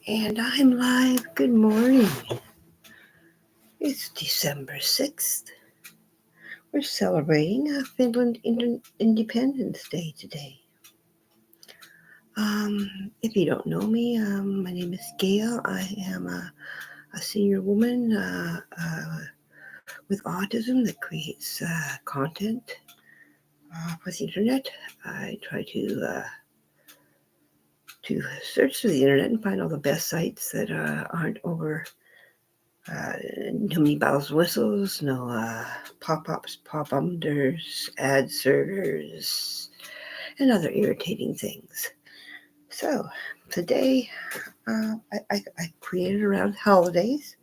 And I'm live. Good morning. It's December 6th. We're celebrating Finland Independence Day today. If you don't know me, my name is Gail. I am a senior woman with autism that creates content for the internet. I try to search through the internet and find all the best sites that aren't over no many bells and whistles, no pop-ups, pop-unders, ad servers, and other irritating things. So today I created around holidays,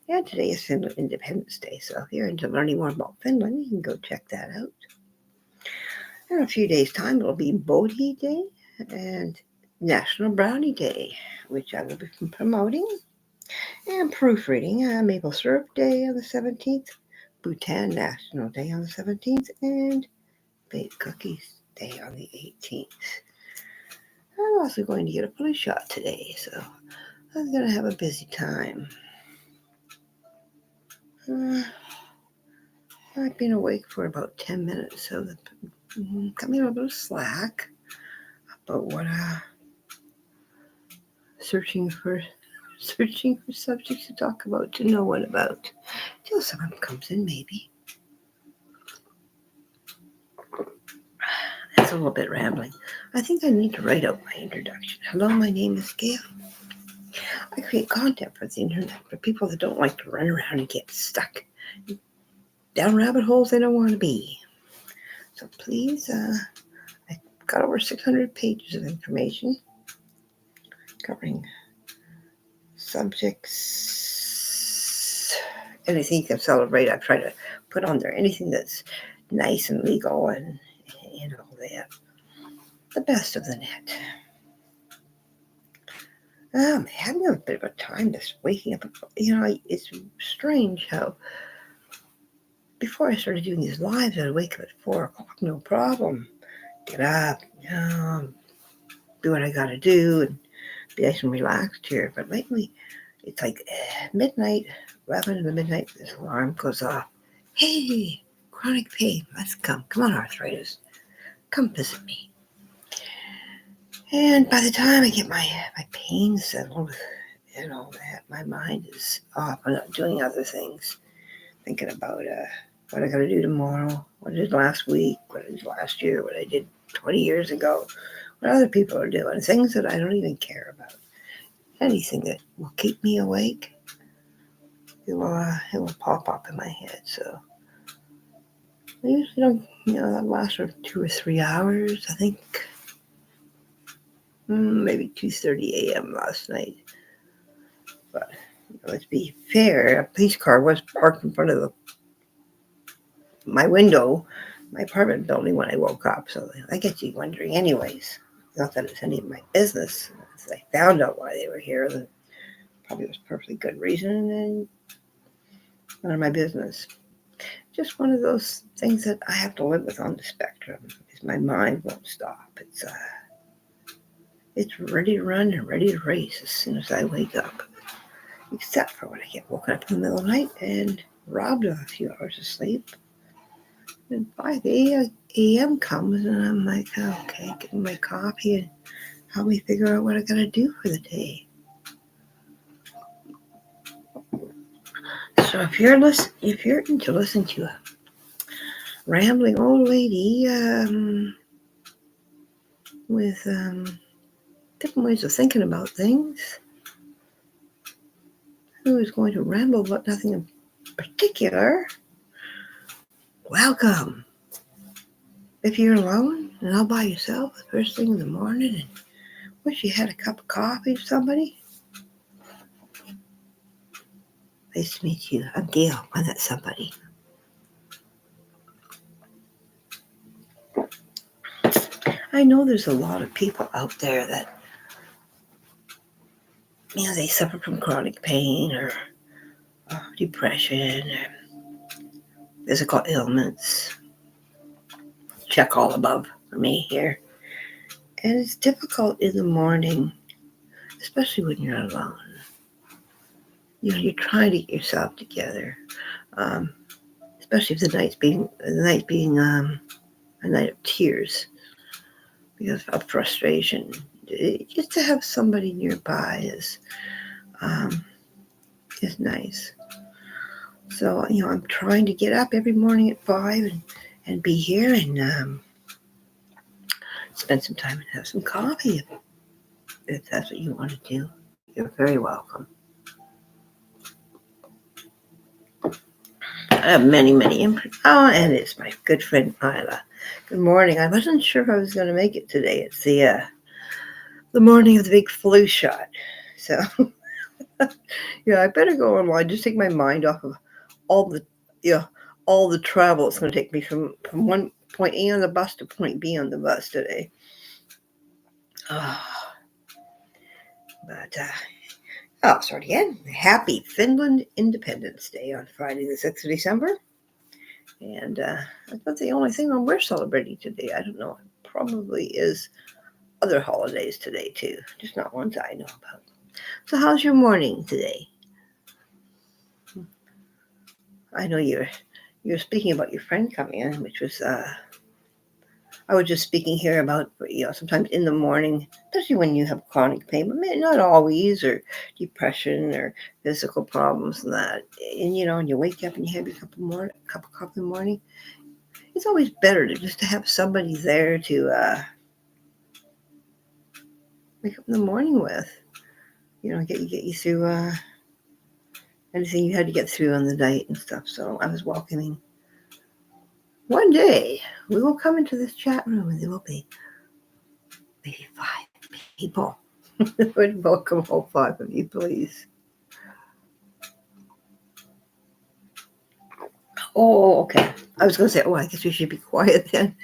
and today is Finland Independence Day. So if you're into learning more about Finland, you can go check that out. In a few days' time, it'll be Bodhi Day and National Brownie Day, which I will be promoting. And proofreading, Maple Syrup Day on the 17th, Bhutan National Day on the 17th, and Baked Cookies Day on the 18th. I'm also going to get a flu shot today, so I'm going to have a busy time. I've been awake for about 10 minutes, so got me a little bit of slack about what searching for subjects to talk about, to know what about, till someone comes in maybe. That's a little bit rambling. I think I need to write out my introduction. Hello, my name is Gail. I create content for the internet for people that don't like to run around and get stuck down rabbit holes they don't want to be. So please, I've got over 600 pages of information covering subjects, anything you can celebrate. I try to put on there anything that's nice and legal and that. The best of the net. I'm having a bit of a time just waking up. It's strange how before I started doing these lives, I'd wake up at 4 o'clock, no problem. Get up, do what I gotta do, and be nice and relaxed here. But lately, it's like midnight, 11 in the midnight, this alarm goes off. Hey, chronic pain, let's come. Come on, arthritis. Come visit me. And by the time I get my pain settled and all that, my mind is off. I'm not doing other things. Thinking about what I got to do tomorrow, what I did last week, what I did last year, what I did 20 years ago, what other people are doing, things that I don't even care about. Anything that will keep me awake, it will pop up in my head. So I usually don't, that lasts for 2 or 3 hours. I think maybe 2:30 a.m. last night. But let's be fair, a police car was parked in front of my window, my apartment building when I woke up. So I get you wondering anyways. Not that it's any of my business. As I found out why they were here, then probably was a perfectly good reason, and none of my business. Just one of those things that I have to live with on the spectrum, because my mind won't stop. It's ready to run and ready to race as soon as I wake up. Except for when I get woken up in the middle of the night and robbed of a few hours of sleep. And 5 a.m. comes and I'm like, okay, getting my coffee and help me figure out what I gotta do for the day. So if you're into listening to a rambling old lady with different ways of thinking about things, who is going to ramble about nothing in particular, welcome. If you're alone and all by yourself the first thing in the morning and wish you had a cup of coffee with somebody, nice to meet you. I'm Gail. I'm that somebody. I know there's a lot of people out there that, they suffer from chronic pain or depression or physical ailments. Check all above for me here. And it's difficult in the morning, especially when you're alone. You're trying to get yourself together, especially if the night being a night of tears because of frustration. Just to have somebody nearby is nice. So I'm trying to get up every morning at 5 and be here and spend some time and have some coffee if that's what you want to do. You're very welcome. I have many and it's my good friend Isla. Good morning. I wasn't sure if I was going to make it today. It's the morning of the big flu shot. So I better go online. Just take my mind off of all the travel it's going to take me from one point A on the bus to point B on the bus today. Sorry again. Happy Finland Independence Day on Friday the 6th of December. And that's not the only thing we're celebrating today. I don't know. It probably is other holidays today, too. Just not ones I know about. So how's your morning today? I know you're speaking about your friend coming in, which was... I was just speaking here about, sometimes in the morning, especially when you have chronic pain, but maybe not always, or depression or physical problems and that. And, and you wake up and you have your cup of coffee in the morning. It's always better to have somebody there to wake up in the morning with. Get you through anything you had to get through on the night and stuff. So I was welcoming. One day we will come into this chat room and there will be maybe 5 people. Would welcome all 5 of you, please. Oh, okay. I was going to say, I guess we should be quiet then.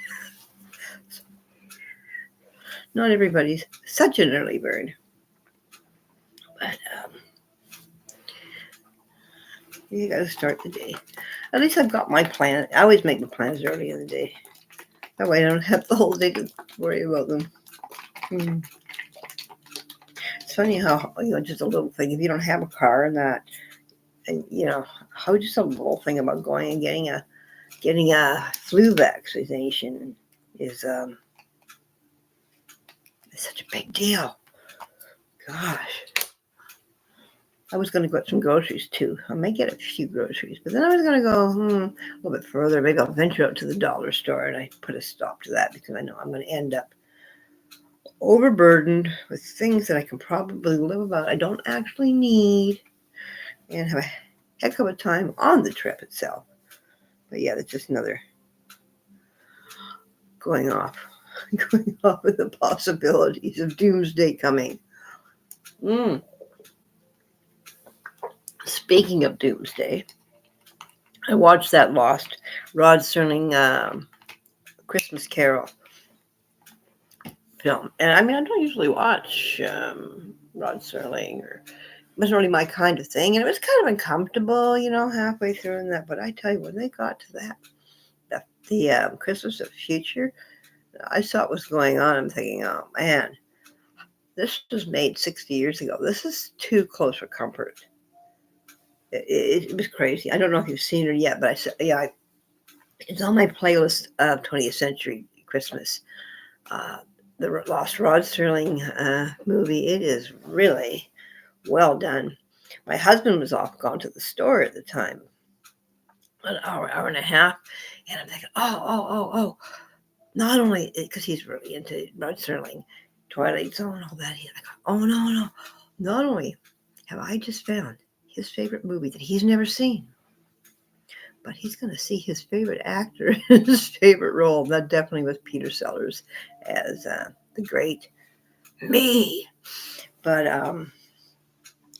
Not everybody's such an early bird. But you got to start the day. At least I've got my plan. I always make the plans early in the day. That way I don't have the whole day to worry about them. It's funny how, just a little thing. If you don't have a car and that, and how just a little thing about going and getting a flu vaccination is such a big deal. Gosh. I was going to get some groceries too. I may get a few groceries, but then I was going to go a little bit further. Maybe I'll venture out to the dollar store, and I put a stop to that because I know I'm going to end up overburdened with things that I can probably live without. I don't actually need, and have a heck of a time on the trip itself. But yeah, that's just another going off with the possibilities of doomsday coming. Speaking of doomsday, I watched that lost Rod Serling Christmas Carol film. And I don't usually watch Rod Serling, or it wasn't really my kind of thing. And it was kind of uncomfortable, halfway through and that. But I tell you, when they got to the Christmas of the Future, I saw what was going on. I'm thinking, oh man, this was made 60 years ago. This is too close for comfort. It was crazy. I don't know if you've seen it yet, but I said, it's on my playlist of 20th Century Christmas. The Lost Rod Serling movie. It is really well done. My husband was gone to the store at the time, an hour and a half, and I'm thinking, oh. Not only because he's really into Rod Serling, Twilight Zone, all that. I go, oh no. Not only have I just found his favorite movie that he's never seen, but he's going to see his favorite actor in his favorite role. That definitely was Peter Sellers as the great me. But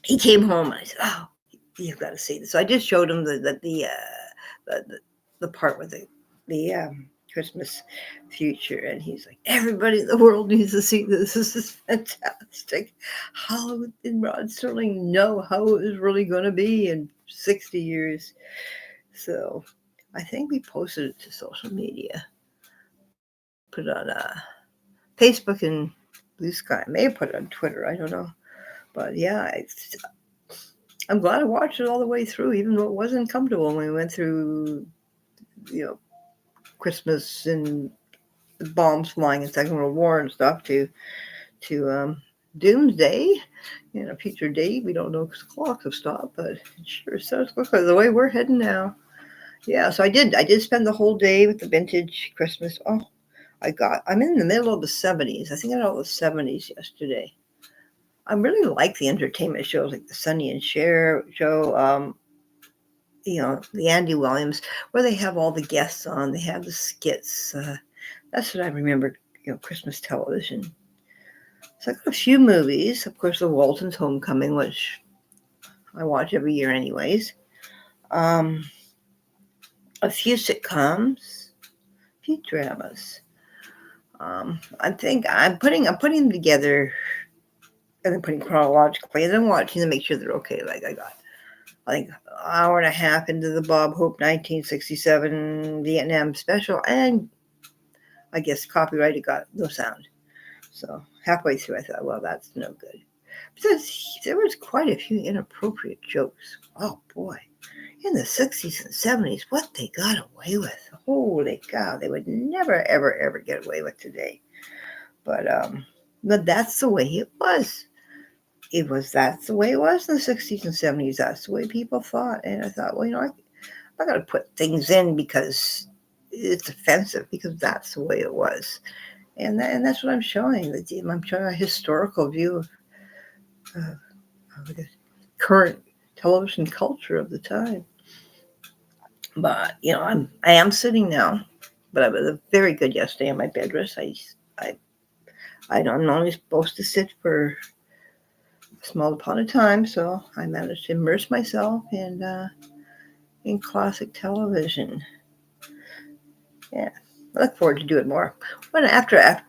he came home and I said, oh, you've got to see this. So I just showed him the part with the Christmas Future, and he's like, everybody in the world needs to see this. This is fantastic. How did Rod Serling know how it was really going to be in 60 years? So I think we posted it to social media. Put it on Facebook and Blue Sky. I may have put it on Twitter. I don't know. But yeah, I'm glad I watched it all the way through, even though it wasn't comfortable when we went through, you know, Christmas and the bombs flying in Second World War and stuff to Doomsday in a future date. We don't know because the clocks have stopped, but it sure says quickly the way we're heading now. Yeah, so I did spend the whole day with the vintage Christmas. Oh, I'm in the middle of the 70s. I think I got all the 70s yesterday. I really like the entertainment shows like the Sonny and Cher show, the Andy Williams, where they have all the guests on. They have the skits. That's what I remember, Christmas television. So I got a few movies. Of course, The Waltons' Homecoming, which I watch every year anyways. A few sitcoms, a few dramas. I think I'm putting them together and then putting chronologically and then watching to make sure they're okay. Like I think an hour and a half into the Bob Hope 1967 Vietnam special, and I guess copyrighted got no sound. So halfway through, I thought, well, that's no good. Because there was quite a few inappropriate jokes. Oh boy, in the 60s and 70s, what they got away with! Holy cow, they would never, ever, ever get away with today. But that's the way it was. That's the way it was in the 60s and 70s. That's the way people thought. And I thought, well, I got to put things in because it's offensive, because that's the way it was. And that's what I'm showing. I'm showing a historical view of the current television culture of the time. But I am sitting now, but I was very good yesterday on my bed rest. I'm only supposed to sit for a small upon a time, so I managed to immerse myself in classic television. Yeah, I look forward to doing more. But after I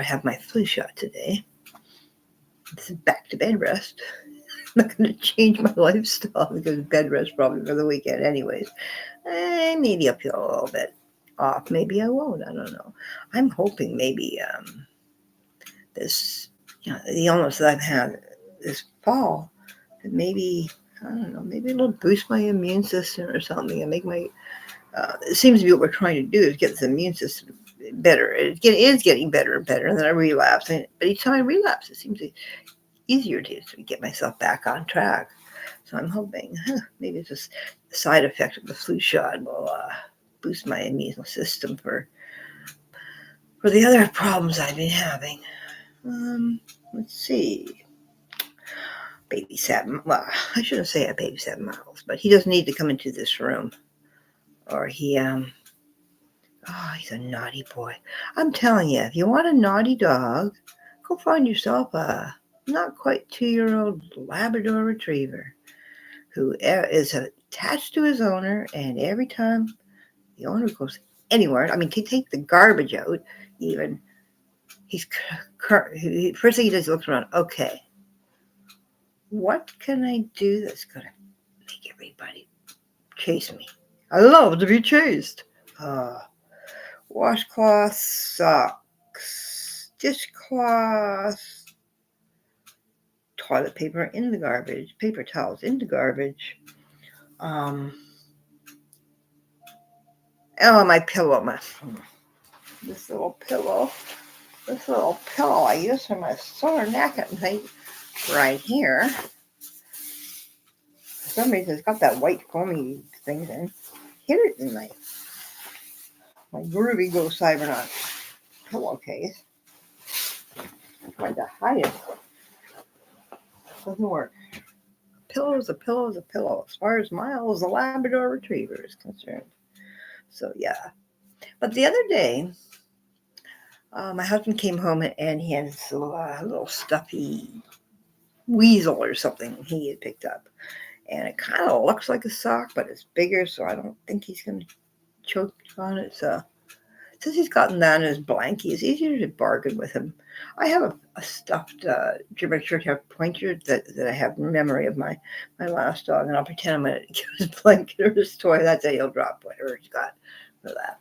have my flu shot today, this is back to bed rest. I'm not going to change my lifestyle because bed rest probably for the weekend anyways. Maybe I'll feel a little bit off. Maybe I won't. I don't know. I'm hoping maybe this, the illness that I've had this fall, that maybe, I don't know, maybe it'll boost my immune system or something and make my, it seems to be what we're trying to do is get the immune system better. It is getting better and better, and then I relapse. But each time I relapse, it seems easier to get myself back on track. So I'm hoping maybe it's just a side effect of the flu shot will boost my immune system for the other problems I've been having. Let's see. Babysat. Well, I shouldn't say I babysat Miles, but he doesn't need to come into this room, or he he's a naughty boy. I'm telling you, if you want a naughty dog, go find yourself a not quite 2-year-old Labrador Retriever who is attached to his owner, and every time the owner goes anywhere, I mean, to take the garbage out, even, first thing he does, he looks around, okay, what can I do that's going to make everybody chase me? I love to be chased. Washcloth, socks, dishcloth, toilet paper in the garbage, paper towels in the garbage. My pillow, this little pillow I use for my sore neck at night, right here. For some reason, it's got that white foamy thing in. Hit it in my Groovy Go Cybernaut pillowcase. I tried to hide it. Doesn't work. A pillow is a pillow. As far as Miles, the Labrador Retriever, is concerned. So yeah. But the other day, my husband came home and he had this little stuffy weasel or something he had picked up. And it kind of looks like a sock, but it's bigger, so I don't think he's going to choke on it. So since he's gotten that in his blankie, it's easier to bargain with him. I have a stuffed German Shorthair pointer that I have in memory of my last dog, and I'll pretend I'm going to give his blanket or his toy. That's it, he'll drop whatever he's got for that.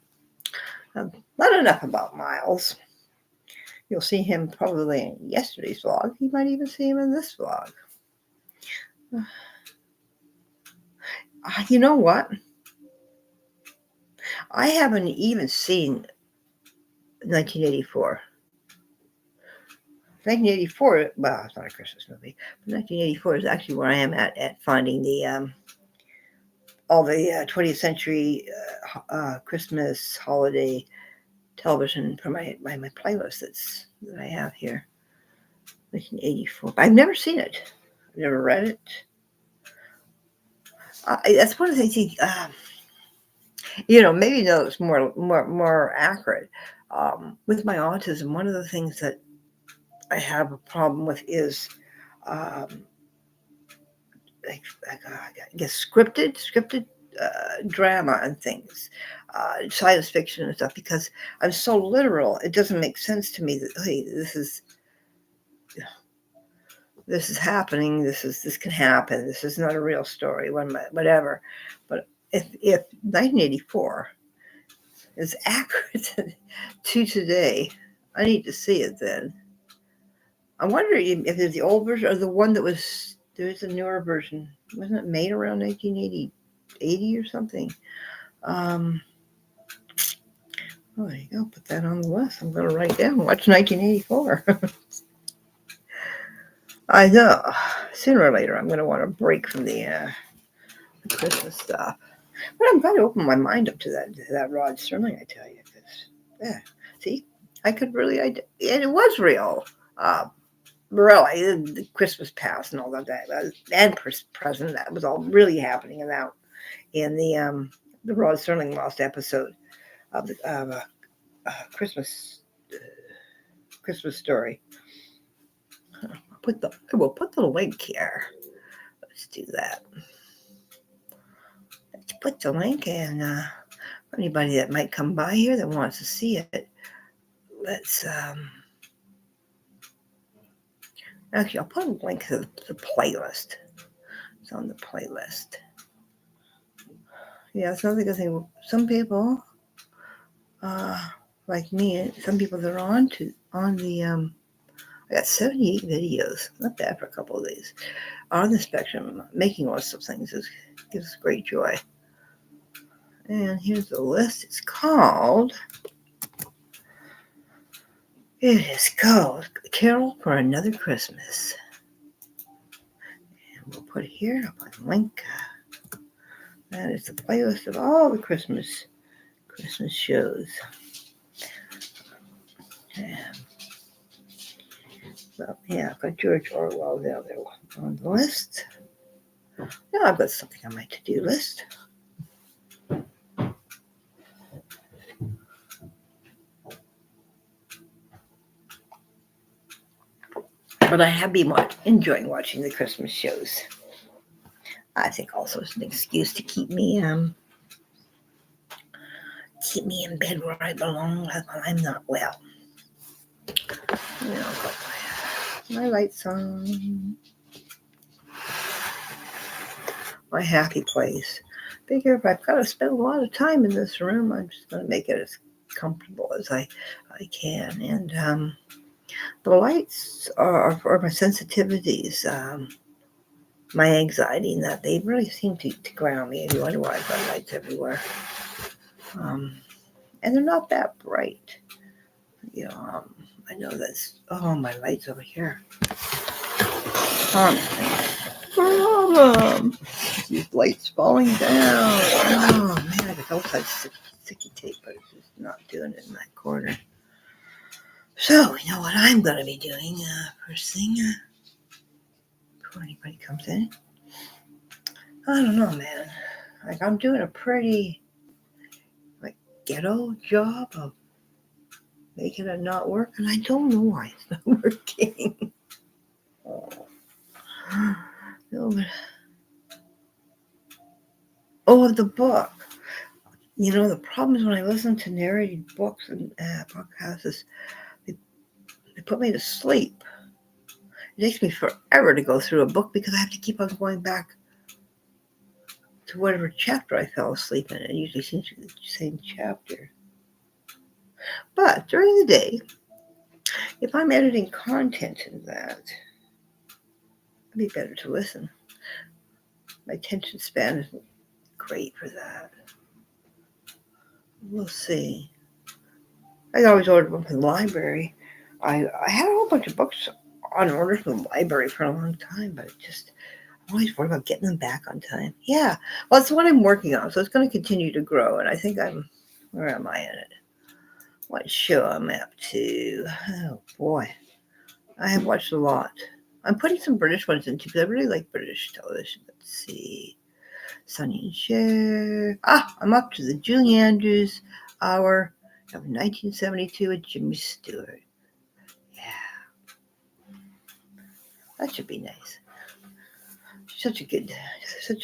Not enough about Miles. You'll see him probably in yesterday's vlog. You might even see him in this vlog. You know what? I haven't even seen 1984. 1984, well, it's not a Christmas movie, but 1984 is actually where I am at finding the all the 20th century Christmas holiday television for my playlist that I have here. 1984. I've never seen it. I've never read it. That's one of the things. Maybe no, it's more accurate. With my autism, one of the things that I have a problem with is, I guess scripted drama and things, science fiction and stuff. Because I'm so literal, it doesn't make sense to me that hey, this is happening. This can happen. This is not a real story. Whatever. But if 1984 is accurate to today, I need to see it then. I wonder if it's the old version or the one that was. There's a newer version. Wasn't it made around 1980 or something? Oh, there you go. Put that on the list. I'm going to write down. Watch 1984. I know. Sooner or later, I'm going to want to break from the Christmas stuff. But I'm glad to open my mind up to that Rod Serling, I tell you. Yeah, see, I could really, and it was real. Really, the Christmas past and all that, and present, that was all really happening in the Rod Serling lost episode of the Christmas story. I will put the link here. Let's do that. Let's put the link in. For anybody that might come by here that wants to see it, let's. Actually, I'll put a link to the playlist. It's on the playlist. Yeah, it's another good thing. Some people, like me, some people that are on the. I got 78 videos. Not bad for a couple of days. On the spectrum, making lots of things gives us great joy. And here's the list. It is called Carol for Another Christmas. And we'll put it here. I'll put a link. That is the playlist of all the Christmas shows. Well, yeah, I've got George Orwell there on the list. Now I've got something on my to-do list. But I have been enjoying watching the Christmas shows. I think also it's an excuse to keep me in bed where I belong while I'm not well. I'll put my lights on. My happy place. Figure if I've got to spend a lot of time in this room, I'm just going to make it as comfortable as I can. And the lights are for my sensitivities, my anxiety, and that they really seem to ground me. You wonder why I've got lights everywhere. And they're not that bright. I know that's, my light's over here. Problem. These lights falling down. Oh man, I got outside sticky tape, but it's just not doing it in that corner. So, you know what I'm going to be doing first thing before anybody comes in? I don't know, man. Like, I'm doing a pretty, ghetto job of making it not work, and I don't know why it's not working. No, but... the book. The problem is when I listen to narrated books and podcasts is they put me to sleep. It takes me forever to go through a book because I have to keep on going back to whatever chapter I fell asleep in. It usually seems to be the same chapter. But during the day, If I'm editing content in that, it'd be better to listen. My attention span isn't great for that. We'll see. I always ordered one from the library. I had a whole bunch of books on order from the library for a long time, but I'm always worried about getting them back on time. Yeah, well, it's what I'm working on, so it's going to continue to grow, and I think where am I in it? What show I'm up to? Oh boy, I have watched a lot. I'm putting some British ones into because I really like British television. Let's see. Sonny and Cher. I'm up to the Julie Andrews Hour of 1972 with Jimmy Stewart. Yeah, that should be nice. Such a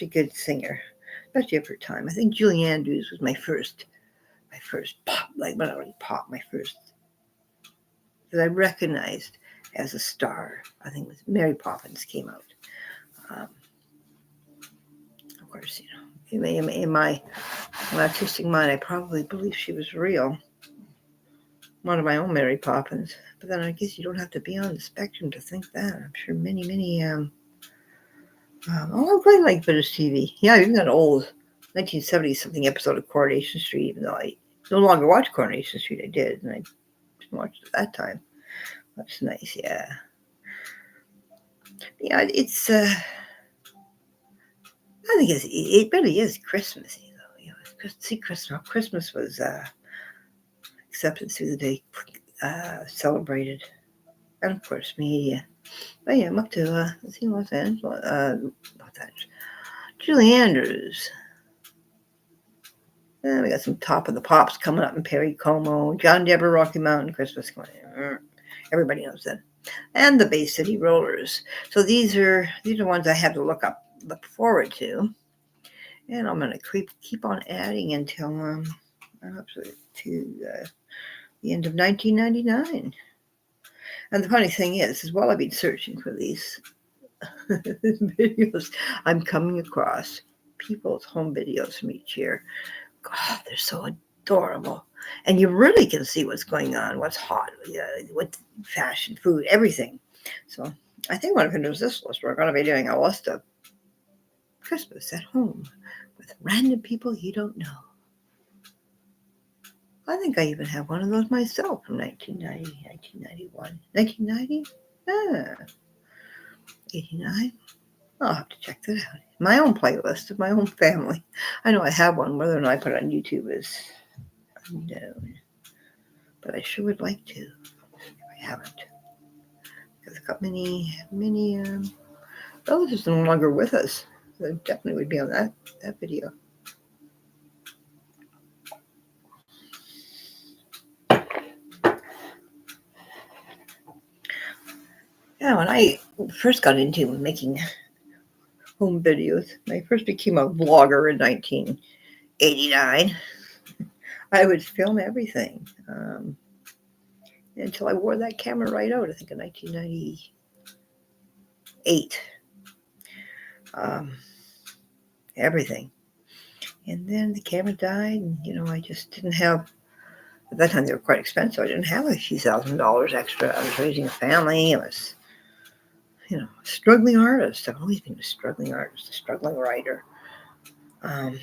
good singer, especially of her time. I think Julie Andrews was my first pop, like not really pop, my first that I recognized as a star. I think it was Mary Poppins came out. Of course, in my artistic mind, I probably believe she was real. One of my own Mary Poppins. But then I guess you don't have to be on the spectrum to think that. I'm sure many, I quite like British TV. Yeah, even that old 1970 something episode of Coronation Street, even though I no longer watch Coronation Street, I did, and I watched it at that time. That's nice, yeah. Yeah, it's, I think it really is Christmassy, though. See, Christmas was acceptance through the day, celebrated, and of course media. But yeah, I'm up to let's see, Los Angeles, Julie Andrews. We got some Top of the Pops coming up in Perry Como, John Deborah, Rocky Mountain, Christmas coming in. Everybody knows that, and the Bay City Rollers. So these are ones I have to look forward to, and I'm gonna keep on adding until I'm up to the end of 1999. And the funny thing is while I've been searching for these videos, I'm coming across people's home videos from each year. God, they're so adorable. And you really can see what's going on, what's hot, with fashion, food, everything. So I think when I finish this list, we're going to be doing a list of Christmas at home with random people you don't know. I think I even have one of those myself from 1990, 1991, 1990, 89. I'll have to check that out. My own playlist of my own family. I know I have one. Whether or not I put it on YouTube is unknown. But I sure would like to. If I haven't. Because I've got many relatives no longer with us. So definitely would be on that video. Yeah, when I first got into making home videos, I first became a vlogger in 1989. I would film everything until I wore that camera right out, I think in 1998. Everything. And then the camera died, and I just didn't have. At that time, they were quite expensive. I didn't have a few $1,000s extra. I was raising a family. I was, a struggling artist. I've always been a struggling artist, a struggling writer. For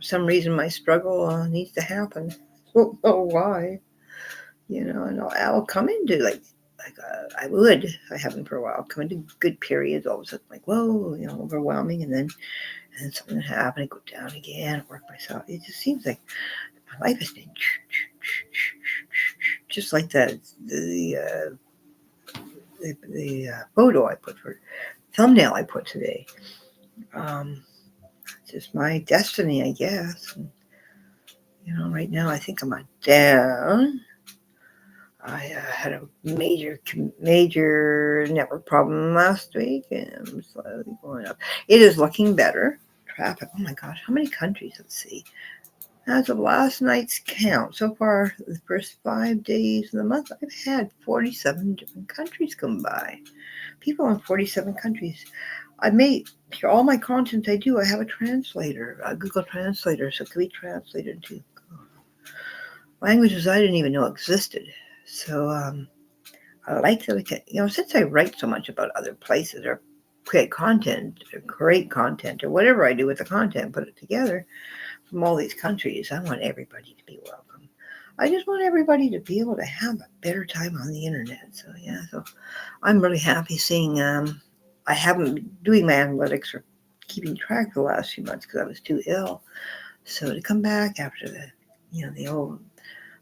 some reason, my struggle needs to happen. I don't know why. And I'll come into I would. I haven't for a while. Come into good periods. All of a sudden, like whoa, overwhelming, and then something happened. I go down again. Work myself. It just seems like my life has been just like that. The photo I put for thumbnail I put today. Just my destiny, I guess. And, right now I think I'm down. I had a major network problem last week, and I'm slowly going up. It is looking better. Traffic. Oh my gosh, how many countries? Let's see. As of last night's count, so far, the first 5 days of the month, I've had 47 different countries come by. People in 47 countries. I made all my content I do. I have a translator, a Google Translator, so it can be translated into languages I didn't even know existed. So I like that I can, since I write so much about other places or create content, or whatever I do with the content, put it together from all these countries. I want everybody to be welcome. I just want everybody to be able to have a better time on the internet. So yeah, so I'm really happy seeing. I haven't been doing my analytics or keeping track the last few months because I was too ill. So to come back after the old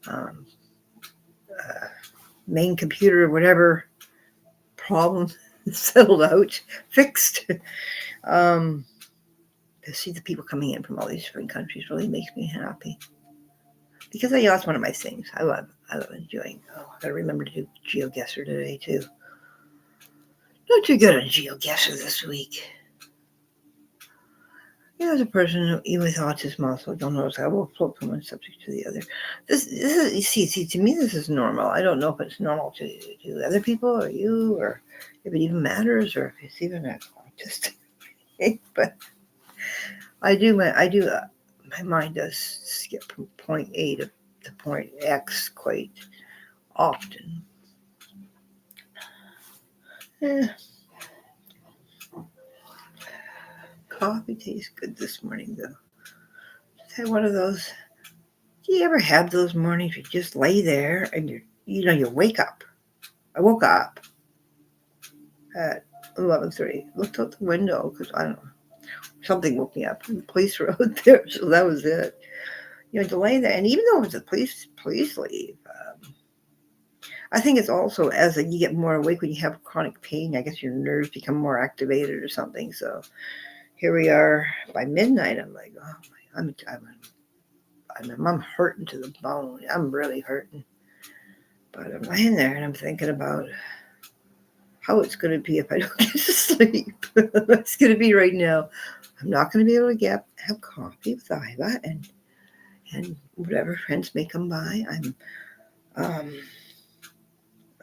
um, uh, main computer, whatever problem settled out, fixed. um, to see the people coming in from all these different countries really makes me happy. Because that's one of my things. I love enjoying. Oh, I gotta remember to do GeoGuessr today too. Not too good on GeoGuessr this week. As a person with autism, also don't notice I will float from one subject to the other. This is, you see, to me this is normal. I don't know if it's normal to other people or you, or if it even matters, or if it's even autistic. But I do. My mind does skip from point A to point X quite often. Eh, coffee tastes good this morning, though. Just had one of those. Do you ever have those mornings you just lay there and you wake up? I woke up at 11:30. Looked out the window because I don't know, something woke me up. And the police were out there, so that was it. To lay there, and even though it was a police leave, I think it's also as you get more awake when you have chronic pain. I guess your nerves become more activated or something. So here we are by midnight. I'm like, oh my, I'm hurting to the bone. I'm really hurting. But I'm lying there and I'm thinking about how it's going to be if I don't get to sleep. It's going to be right now. I'm not going to be able to have coffee with Iva and whatever friends may come by.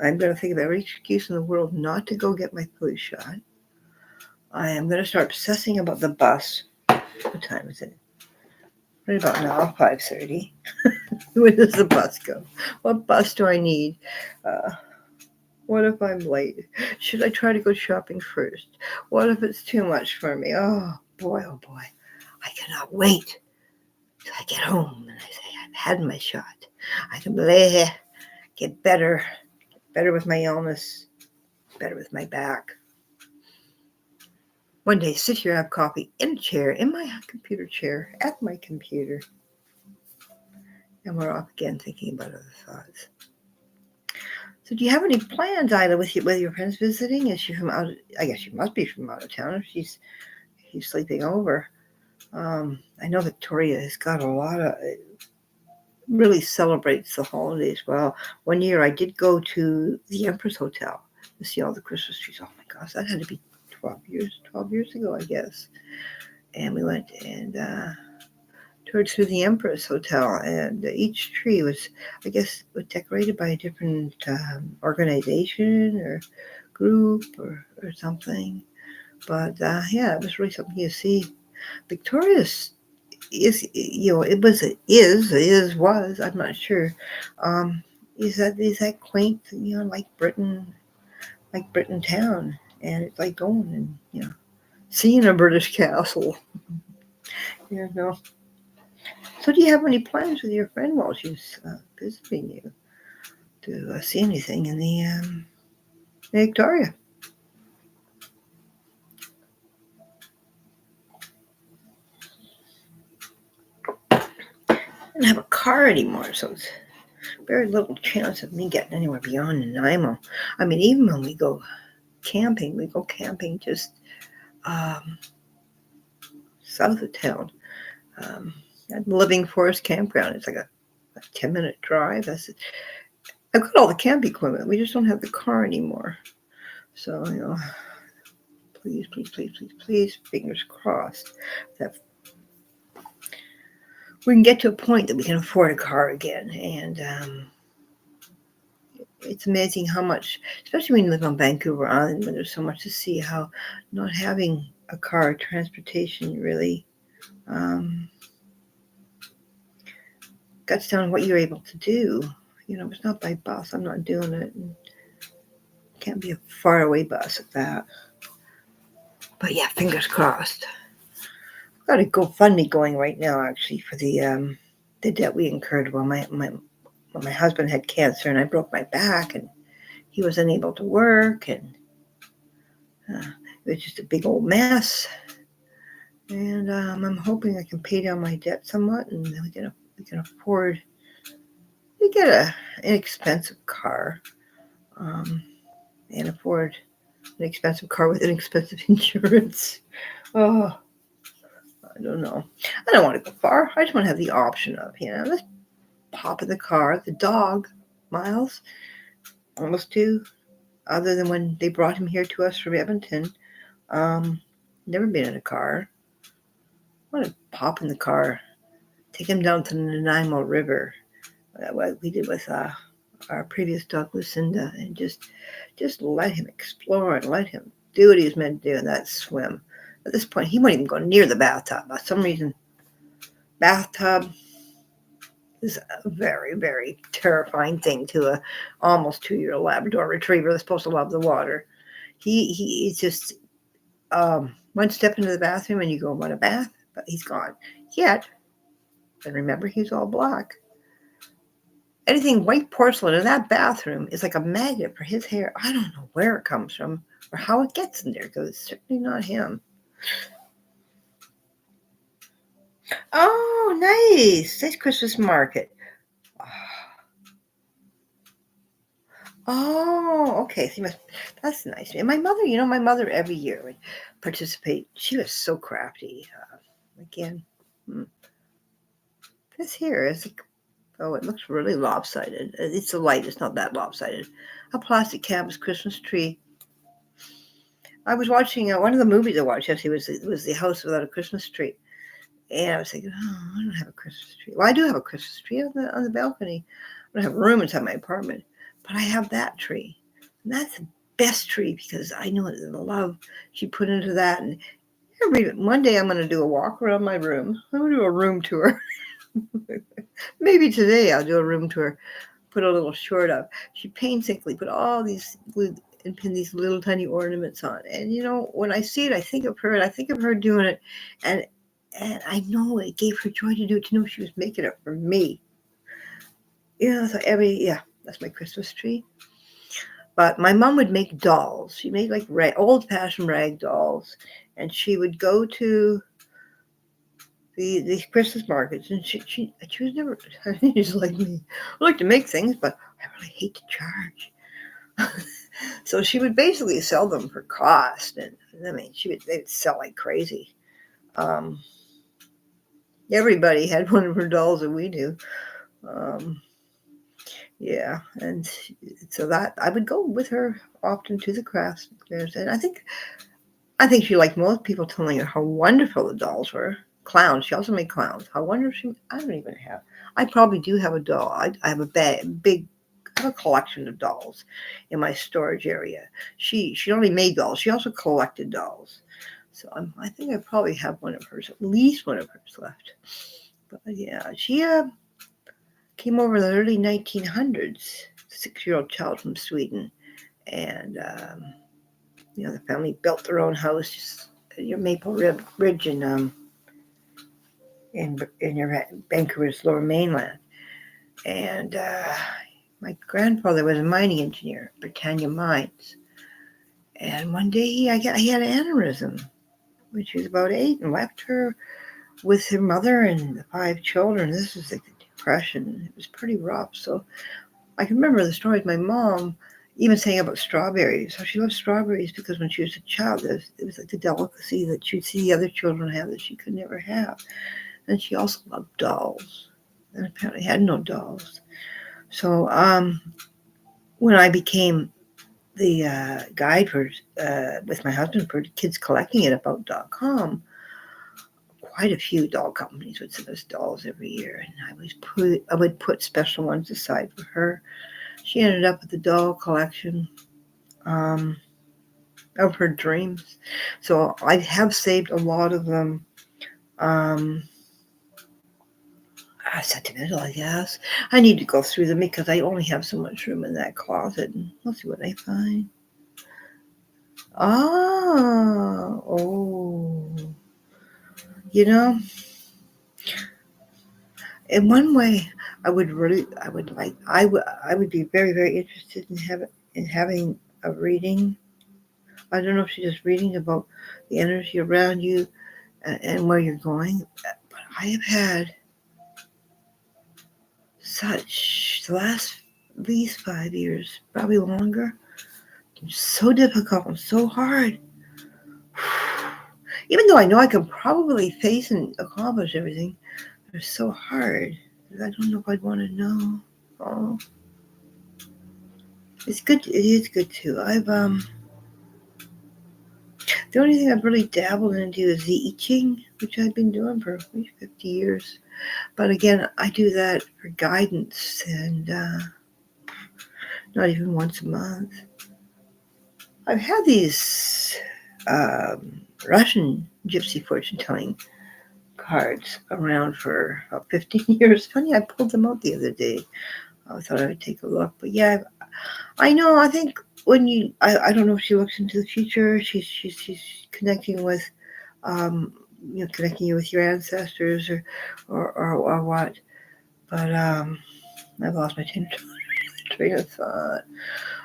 I'm going to think of every excuse in the world not to go get my flu shot. I am going to start obsessing about the bus. What time is it? Right about now, 5:30. When does the bus go? What bus do I need? What if I'm late? Should I try to go shopping first? What if it's too much for me? Oh boy. I cannot wait till I get home and I say, I've had my shot. I can get better with my illness, better with my back. One day, sit here, have coffee in a chair, in my computer chair, at my computer. And we're off again thinking about other thoughts. So do you have any plans, Ida, with your friends visiting? Is she from out? I guess she must be from out of town if she's sleeping over. I know Victoria has got a lot of, really celebrates the holidays well. One year I did go to the Empress Hotel to see all the Christmas trees. Oh my gosh, that had to be 12 years ago, I guess. And we went and toured through the Empress Hotel, and each tree was decorated by a different organization or group or something. But it was really something you see. Victoria's was, I'm not sure. Is that quaint, like Britain town, and it's like going and seeing a British castle. So do you have any plans with your friend while she's visiting you to see anything in the Victoria? I don't have a car anymore, so it's very little chance of me getting anywhere beyond Nanaimo. I mean, even when we go camping just south of town. At Living Forest Campground. It's like a 10-minute drive. I've got all the camp equipment. We just don't have the car anymore. So, please, fingers crossed that we can get to a point that we can afford a car again. And it's amazing how much, especially when you live on Vancouver Island, when there's so much to see, how not having a car, transportation really cuts down what you're able to do. It's not by bus. I'm not doing it. And Can't be a far away bus at that. But yeah, fingers crossed. I've got a GoFundMe going right now, actually, for the debt we incurred when my husband had cancer and I broke my back and he was unable to work, and it was just a big old mess. And I'm hoping I can pay down my debt somewhat, and then we can afford to get an inexpensive car, and afford an expensive car with inexpensive insurance. Oh, I don't know. I don't want to go far. I just want to have the option of, let's pop in the car. The dog, Miles, almost 2, other than when they brought him here to us from Edmonton. Never been in a car. I want to pop in the car, take him down to the Nanaimo River, what we did with our previous dog Lucinda, and just let him explore and let him do what he was meant to do, and that's swim. At this point, he won't even go near the bathtub. For some reason, bathtub is a very, very terrifying thing to a almost 2-year-old Labrador Retriever that's supposed to love the water. He's just one step into the bathroom and you go, want a bath? But he's gone. Yet, and remember, he's all black. Anything white porcelain in that bathroom is like a magnet for his hair. I don't know where it comes from or how it gets in there, because it's certainly not him. Oh, nice. Nice Christmas market. Oh, okay. So that's nice. And my mother every year would participate. She was so crafty. Again, this here is like, oh, it looks really lopsided. It's the light. It's not that lopsided. A plastic canvas Christmas tree. I was watching one of the movies I watched yesterday was The House Without a Christmas Tree. And I was thinking, oh, I don't have a Christmas tree. Well, I do have a Christmas tree on the balcony. I don't have room inside my apartment. But I have that tree. And that's the best tree because I know the love she put into that. And one day I'm going to do a walk around my room. I'm going to do a room tour. Maybe today I'll do a room tour. Put a little short up. She painstakingly put all these and pin these little tiny ornaments on. And when I see it, I think of her, and I think of her doing it. And I know it gave her joy to do it, to know she was making it for me. So that's my Christmas tree. But my mom would make dolls. She made like old-fashioned rag dolls. And she would go to these Christmas markets, and she was never, she's like me. I like to make things, but I really hate to charge. So she would basically sell them for cost, and I mean, they'd sell like crazy. Everybody had one of her dolls that we do. Yeah, and so that I would go with her often to the crafts fairs, and I think she liked most people telling her how wonderful the dolls were. Clowns. She also made clowns. How wonderful! I don't even have. I probably do have a doll. I have a big. I have a collection of dolls in my storage area. She only made dolls. She also collected dolls. So I think I probably have one of hers, at least one of hers left. But yeah, she came over in the early 1900s, 6-year-old child from Sweden. And, the family built their own house, just your Maple Ridge in your Vancouver's Lower Mainland. And my grandfather was a mining engineer at Britannia Mines. And one day he had an aneurysm when she was about 8 and left her with her mother and the 5 children. This was like the Depression. It was pretty rough. So I can remember the stories. My mom even saying about strawberries. So she loved strawberries because when she was a child, it was like the delicacy that she'd see the other children have that she could never have. And she also loved dolls, and apparently had no dolls. So when I became the guide for with my husband for Kids Collecting It About.com, quite a few doll companies would send us dolls every year, and I would put special ones aside for her. She ended up with the doll collection of her dreams. So I have saved a lot of them. Sentimental, I guess. I need to go through them because I only have so much room in that closet, and we'll see what I find. Oh, you know, in one way, I would be very, very interested in having a reading. I don't know if she's just reading about the energy around you and where you're going, but I have had the last at least 5 years, probably longer, so difficult and so hard. Even though I know I can probably face and accomplish everything, they're so hard. I don't know if I'd want to know. Oh, it's good. It is good too. The only thing I've really dabbled into is the I Ching, which I've been doing for at least 50 years. But again, I do that for guidance and not even once a month. I've had these Russian gypsy fortune telling cards around for about 15 years. Funny, I pulled them out the other day. I thought I would take a look. But yeah, I know. I think I don't know if she looks into the future. She's connecting with, um, connecting you with your ancestors or what. But I've lost my train of thought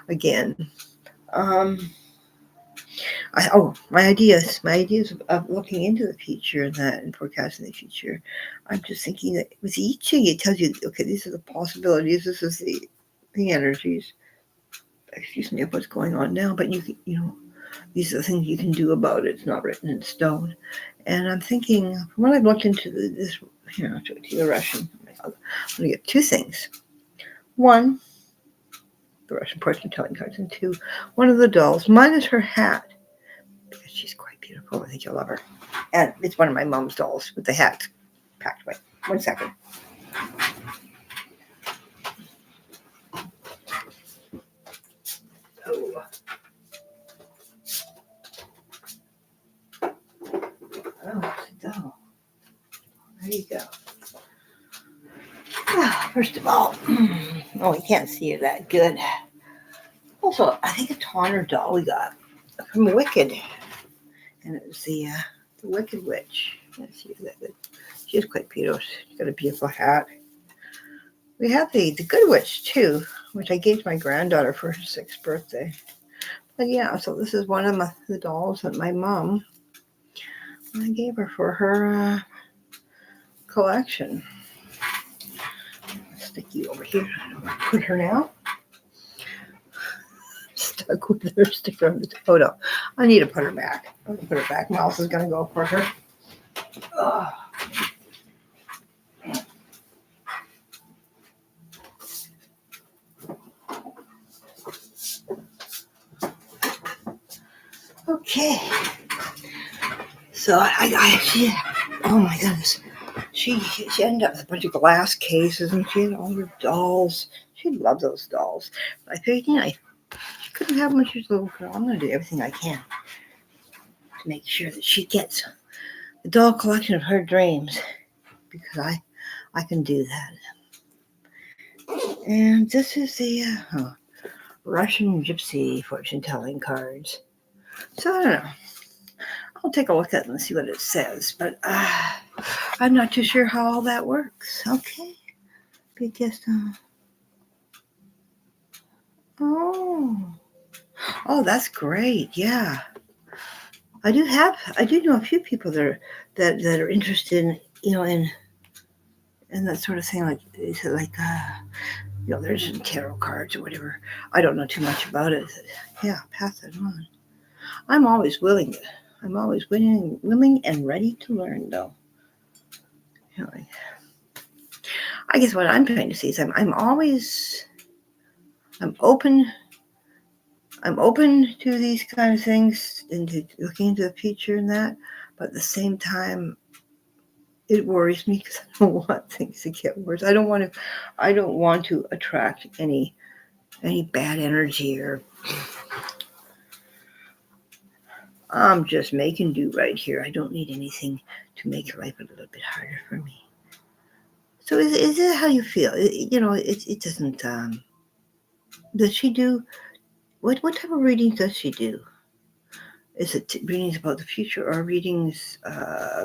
again. Um, my ideas of looking into the future and forecasting the future. I'm just thinking that with I Ching, it tells you, okay, these are the possibilities. This is the energies. Excuse me, of what's going on now. But these are the things you can do about it. It's not written in stone. And I'm thinking, from what I've looked into this, here, I'll show it to you, the Russian. I'm going to get two things. One, the Russian fortune telling cards, and two, one of the dolls. Mine is her hat. Because she's quite beautiful. I think you'll love her. And it's one of my mom's dolls with the hat packed away. 1 second. Oh, it's a doll. There you go. First of all, we can't see her that good. Also, I think a Tonner doll we got from Wicked. And it was the Wicked Witch. Let's see that good. She's quite beautiful. She's got a beautiful hat. We have the Good Witch too, which I gave to my granddaughter for her 6th birthday. But yeah, so this is one of the dolls that my mom, I gave her for her collection. I'll stick you over here. I don't want to put her now. Stuck with her sticker on the photo. I need to put her back. I'm going to put her back. Mouse is going to go for her. Oh. Okay. So oh my goodness. She ended up with a bunch of glass cases and she had all her dolls. She loved those dolls. But I figured, she couldn't have much as a little girl. I'm going to do everything I can to make sure that she gets the doll collection of her dreams because I can do that. And this is the Russian gypsy fortune telling cards. So I don't know. I'll take a look at it and see what it says, but I'm not too sure how all that works. Okay. Because, oh, that's great. Yeah. I do know a few people that are interested in that sort of thing. Like, is it like, there's tarot cards or whatever. I don't know too much about it. Yeah, pass it on. I'm always willing and ready to learn, though. I guess what I'm trying to say is I'm open to these kind of things and to looking into the future and that, but at the same time, it worries me because I don't want things to get worse. I don't want to attract any bad energy or. I'm just making do right here. I don't need anything to make life a little bit harder for me. So is it how you feel? It doesn't. Does she do? What type of readings does she do? is it readings about the future or readings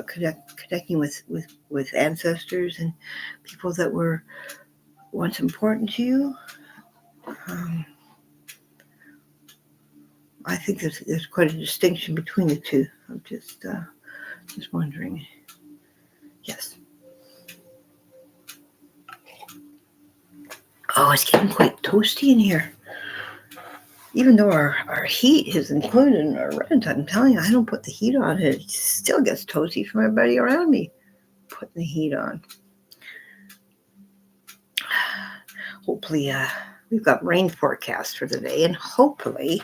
connecting with ancestors and people that were once important to you? Um, I think there's quite a distinction between the two. I'm just wondering. Yes. Oh, it's getting quite toasty in here. Even though our heat is included in our rent, I'm telling you, I don't put the heat on. It still gets toasty from everybody around me putting the heat on. Hopefully, we've got rain forecast for the day, and hopefully,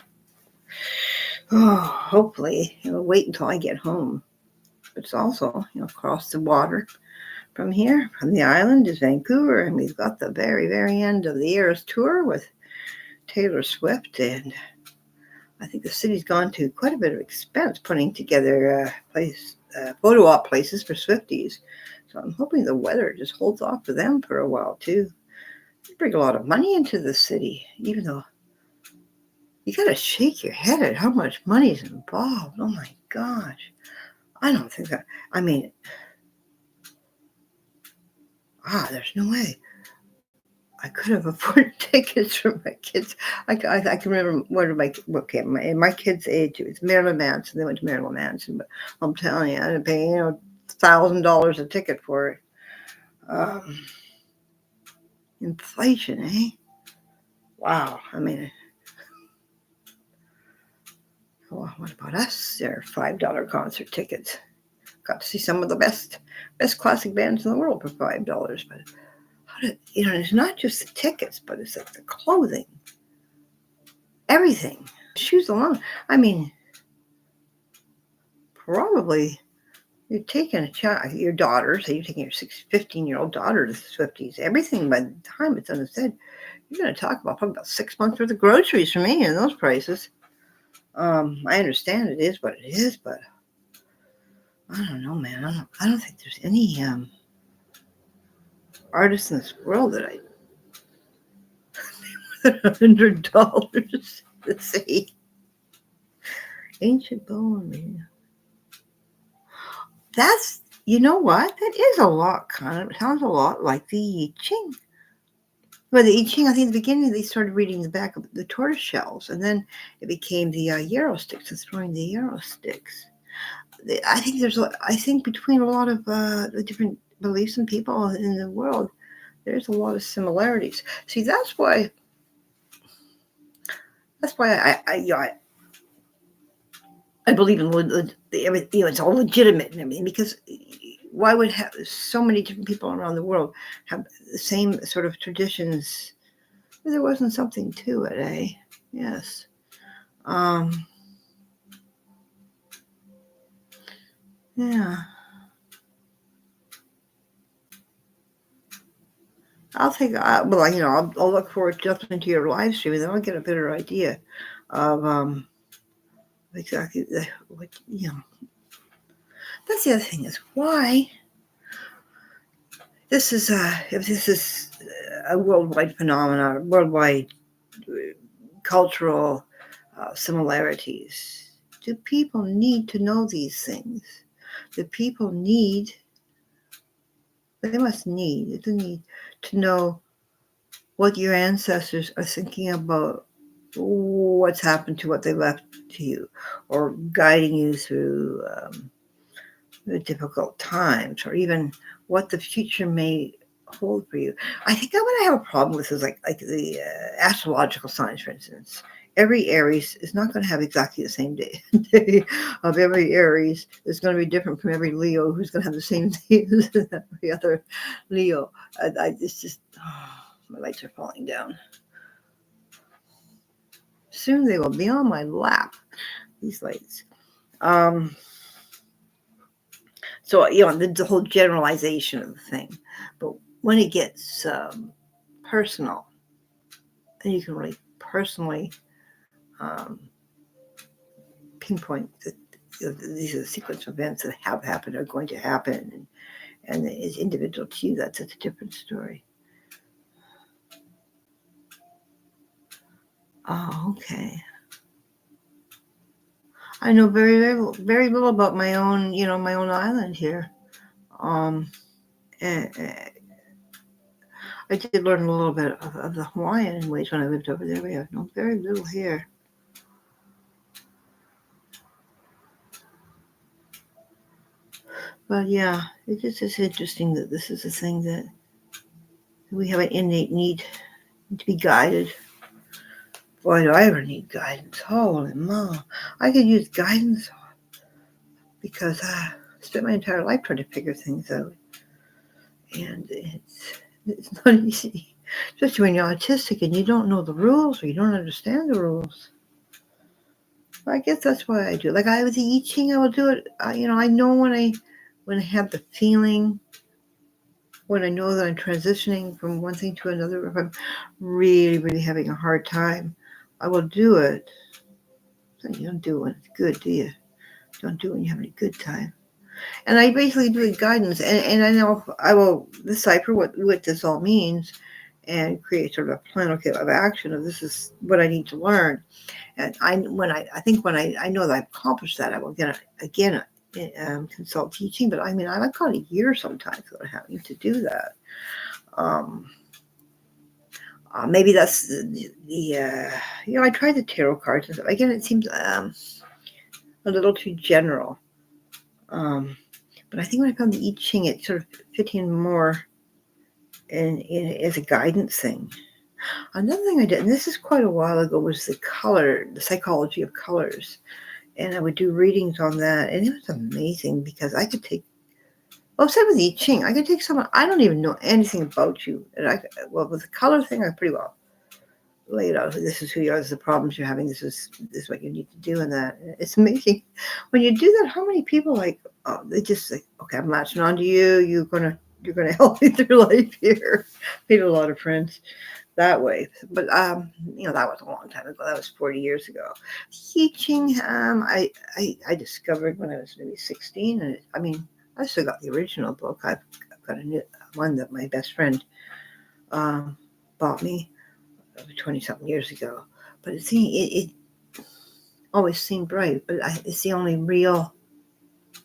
wait until I get home. But it's also, across the water from here, from the island, is Vancouver, and we've got the very, very end of the Eras tour with Taylor Swift, and I think the city's gone to quite a bit of expense putting together photo op places for Swifties. So I'm hoping the weather just holds off for them for a while too. They bring a lot of money into the city, even though you got to shake your head at how much money is involved. Oh my gosh. I don't think that, I mean, there's no way I could have afforded tickets for my kids. I can remember my kids' age. It was Marilyn Manson. They went to Marilyn Manson, but I'm telling you, I had to pay $1,000 a ticket for it. Inflation, eh? Wow. I mean, well, what about us? They're $5 concert tickets. Got to see some of the best classic bands in the world for $5, but. It's not just the tickets, but it's like the clothing, everything, shoes alone. I mean, probably you're taking a child, your daughter, say you're taking your 15-year-old daughter to the Swifties. Everything by the time it's understood, you're going to talk about probably about 6 months worth of groceries for me in those prices. I understand it is what it is, but I don't know, man. I don't think there's any artist in this world that I $100. Let's see. Ancient bone, man. That's, you know what? That is a lot, kind of. It sounds a lot like the I Ching. Well, the I Ching, I think in the beginning they started reading the back of the tortoise shells, and then it became the yarrow sticks and throwing the yarrow sticks. I think between a lot of the different beliefs and people in the world, there's a lot of similarities. See, that's why I believe in everything. It's all legitimate and everything, because why would so many different people around the world have the same sort of traditions? There wasn't something to it, eh? Yes. Yeah. I'll look forward definitely to your live stream, and then I'll get a better idea of exactly what. That's the other thing, is why this is if this is a worldwide phenomenon, worldwide cultural similarities. Do people need to know these things? Do people need? They need to know what your ancestors are thinking about, what's happened to what they left to you, or guiding you through the difficult times, or even what the future may hold for you. I think what I have a problem with is like the astrological signs, for instance. Every Aries is not going to have exactly the same day of every Aries. Is going to be different from every Leo, who's going to have the same day as every other Leo. It's just, my lights are falling down. Soon they will be on my lap, these lights. So, the whole generalization of the thing. But when it gets personal, then you can really personally pinpoint that these are the sequence of events that have happened, are going to happen, and it's individual to you. That's a different story. Oh, okay. I know very little about my own, my own island here. Um, and I did learn a little bit of the Hawaiian ways when I lived over there. We have no very little here. But yeah, it just is interesting that this is a thing that we have an innate need to be guided. Boy, do I ever need guidance. Holy moly. I could use guidance because I spent my entire life trying to figure things out. And it's not easy. Especially when you're autistic and you don't know the rules or you don't understand the rules. I guess that's why I do. Like I with the I Ching, I will do it. I know when I have the feeling, when I know that I'm transitioning from one thing to another, if I'm really, really having a hard time, I will do it. You don't do it when it's good, do you? You don't do it when you're having a good time. And I basically do guidance, and I know I will decipher what this all means and create sort of a plan of action of this is what I need to learn. And when I know that I've accomplished that, I will again consult teaching. But I mean, I've got a year sometimes without having to do that. Maybe that's I tried the tarot cards and stuff. Again, it seems a little too general. But I think when I found the I Ching, it sort of fit in more in as a guidance thing. Another thing I did, and this is quite a while ago, was the psychology of colors. And I would do readings on that. And it was amazing because I could take, same with the I Ching, I could take someone, I don't even know anything about you. And with the color thing, I pretty well lay it out. This is who you are, this is the problems you're having, this is what you need to do, and that. It's amazing. When you do that, how many people they just say, okay, I'm latching on to you, you're gonna help me through life here. Made a lot of friends that way. But that was a long time ago. That was 40 years ago. Teaching, I discovered when I was maybe 16, and I still got the original book. I've got a new one that my best friend bought me 20-something years ago. But it always seemed right. But it's the only real.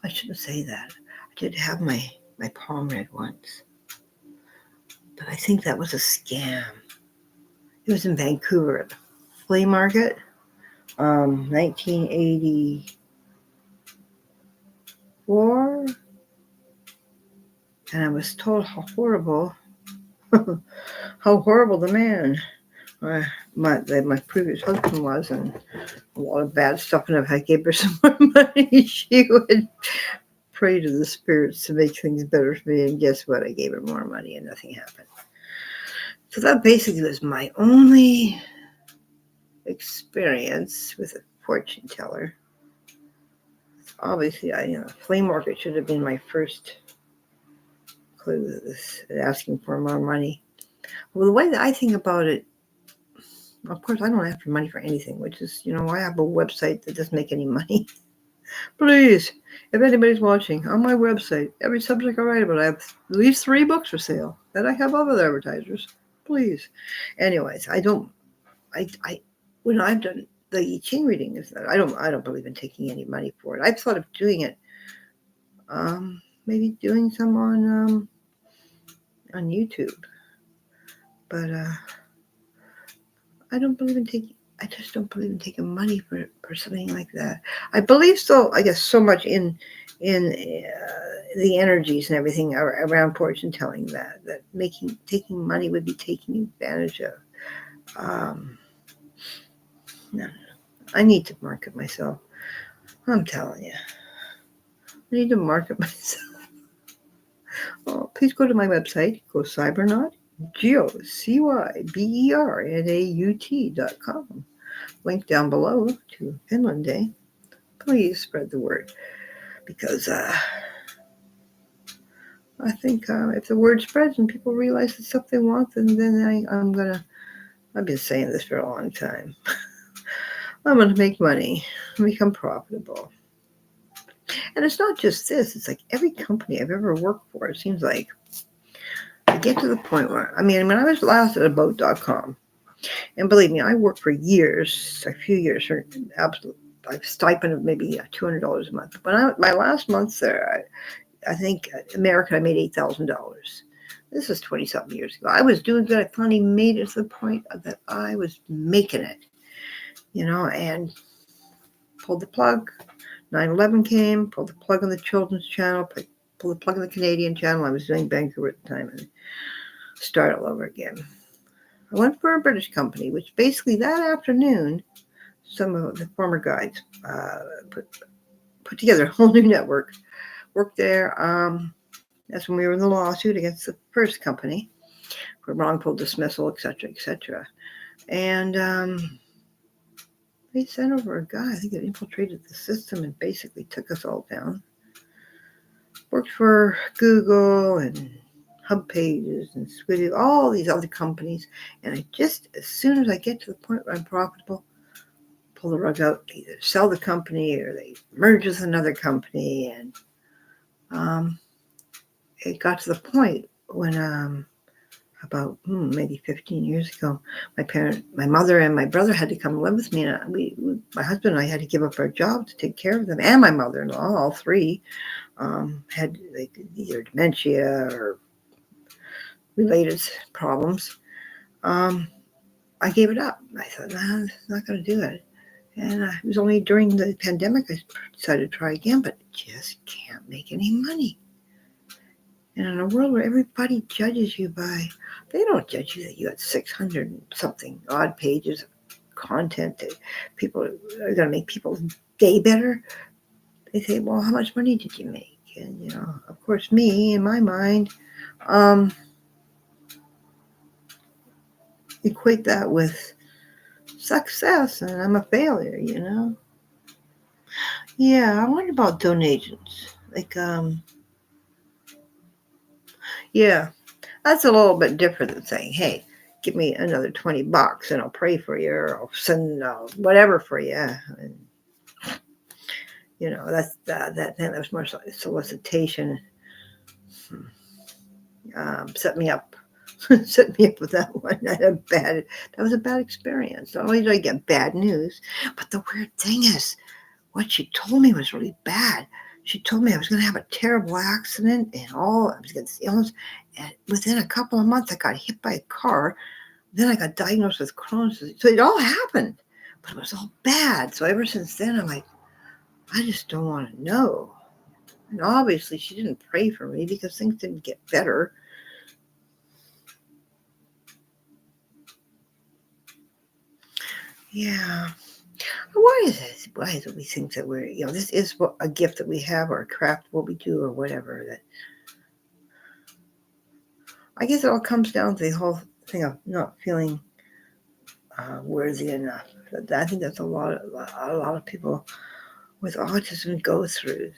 I shouldn't say that. I did have my palm read once, but I think that was a scam. It was in Vancouver at the flea market, 1984, and I was told how horrible the man, my previous husband was, and a lot of bad stuff. And if I gave her some more money, she would pray to the spirits to make things better for me. And guess what? I gave her more money, and nothing happened. So that basically was my only experience with a fortune teller. Obviously, flea market should have been my first clue, this asking for more money. Well, the way that I think about it, of course, I don't ask for money for anything, which is, I have a website that doesn't make any money. Please, if anybody's watching, on my website, every subject I write about, I have at least 3 books for sale, and I have other advertisers. Please. Anyways, when I've done the I Ching reading, I don't believe in taking any money for it. I've thought of doing it, maybe doing some on YouTube, but I just don't believe in taking money for something like that. I believe I guess so much in the energies and everything around fortune telling that taking money would be taking advantage of. No, I need to market myself. I'm telling you, I need to market myself. Oh, please go to my website. Go Cybernaut, GOCYBERNAUT.com. Link down below to Finland Day. Please spread the word, because I think if the word spreads and people realize it's something they want, then I've been saying this for a long time. I'm going to make money and become profitable. And it's not just this. It's like every company I've ever worked for, it seems like I get to the point where, when I was last at About.com, and believe me, I worked for years, a few years for absolute stipend of maybe $200 a month. But my last month there, I think America, I made $8,000. This was 20-something years ago. I was doing good. I finally made it to the point that I was making it, and pulled the plug. 9/11 came, pulled the plug on the children's channel, pulled the plug on the Canadian channel. I was doing Vancouver at the time, and start all over again. I went for a British company, which basically that afternoon, some of the former guides put together a whole new network. Worked there. That's when we were in the lawsuit against the first company for wrongful dismissal, etc., etc. And they sent over a guy, I think, that infiltrated the system and basically took us all down. Worked for Google and Hub Pages and Squiddy, all these other companies. And I just, as soon as I get to the point where I'm profitable, pull the rug out, either sell the company or they merge with another company. And it got to the point when about maybe 15 years ago, my mother and my brother had to come live with me, and my husband and I had to give up our job to take care of them, and my mother-in-law, all three, had either dementia or related problems. I gave it up. I thought, nah, it's not going to do it. And it was only during the pandemic I decided to try again, but just can't make any money. And in a world where everybody judges you they don't judge you that you got 600 and something odd pages of content that people are going to make people's day better. They say, well, how much money did you make? And, of course, me, in my mind, equate that with success, and I'm a failure, Yeah, I wonder about donations. Yeah, that's a little bit different than saying, hey, give me another $20 and I'll pray for you, or I'll send whatever for you. And, that was more solicitation. Set me up. Set me up with that one. That was a bad experience. Not only did I get bad news, but the weird thing is, what she told me was really bad. She told me I was going to have a terrible accident and I was going to get illness. And within a couple of months, I got hit by a car. Then I got diagnosed with Crohn's disease. So it all happened, but it was all bad. So ever since then, I'm like, I just don't want to know. And obviously, she didn't pray for me because things didn't get better. Yeah. Why is it? Why is it we think that we're, this is a gift that we have, or a craft, what we do, or whatever. That I guess it all comes down to the whole thing of not feeling worthy enough. I think that's a lot of people with autism go through.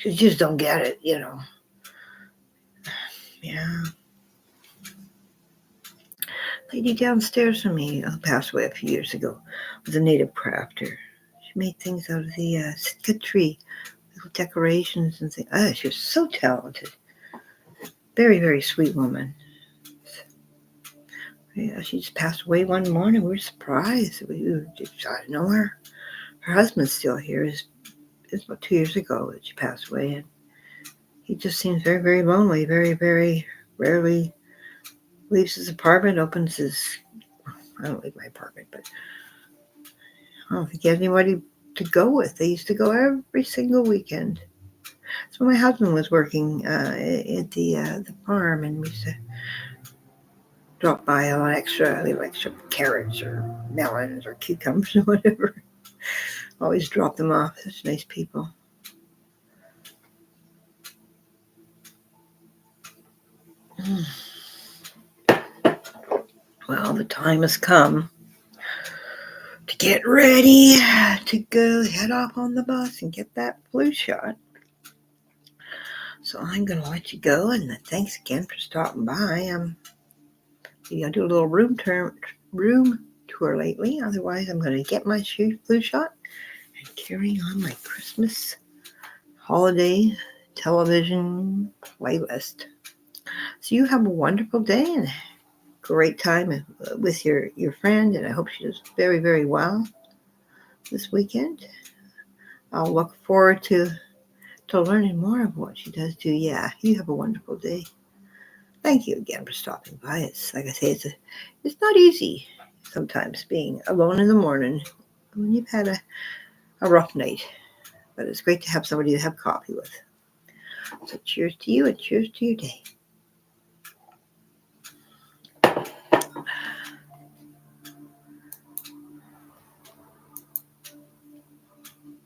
You just don't get it, Yeah. Lady downstairs from me passed away a few years ago. Was a native crafter. She made things out of the Sitka tree, little decorations and things. She was so talented. Very, very sweet woman. Yeah, she just passed away one morning. We were surprised. We just out of nowhere. Her husband's still here. It's about 2 years ago that she passed away, and he just seems very, very lonely. Very, very rarely leaves his apartment. I don't leave my apartment, but I don't think he has anybody to go with. They used to go every single weekend. So my husband was working at the farm, and we used to drop by a lot extra, carrots or melons or cucumbers or whatever. Always drop them off. Such nice people. Well, the time has come to get ready to go head off on the bus and get that flu shot. So I'm going to let you go, and thanks again for stopping by. Maybe I'll do a little room tour lately. Otherwise, I'm going to get my flu shot and carry on my Christmas holiday television playlist. So you have a wonderful day and great time with your friend, and I hope she does very, very well. this weekend. I'll look forward to learning more of what she does too. Yeah, you have a wonderful day. Thank you again for stopping by. It's like I say, it's not easy sometimes being alone in the morning when you've had a rough night. But it's great to have somebody to have coffee with. So cheers to you and cheers to your day.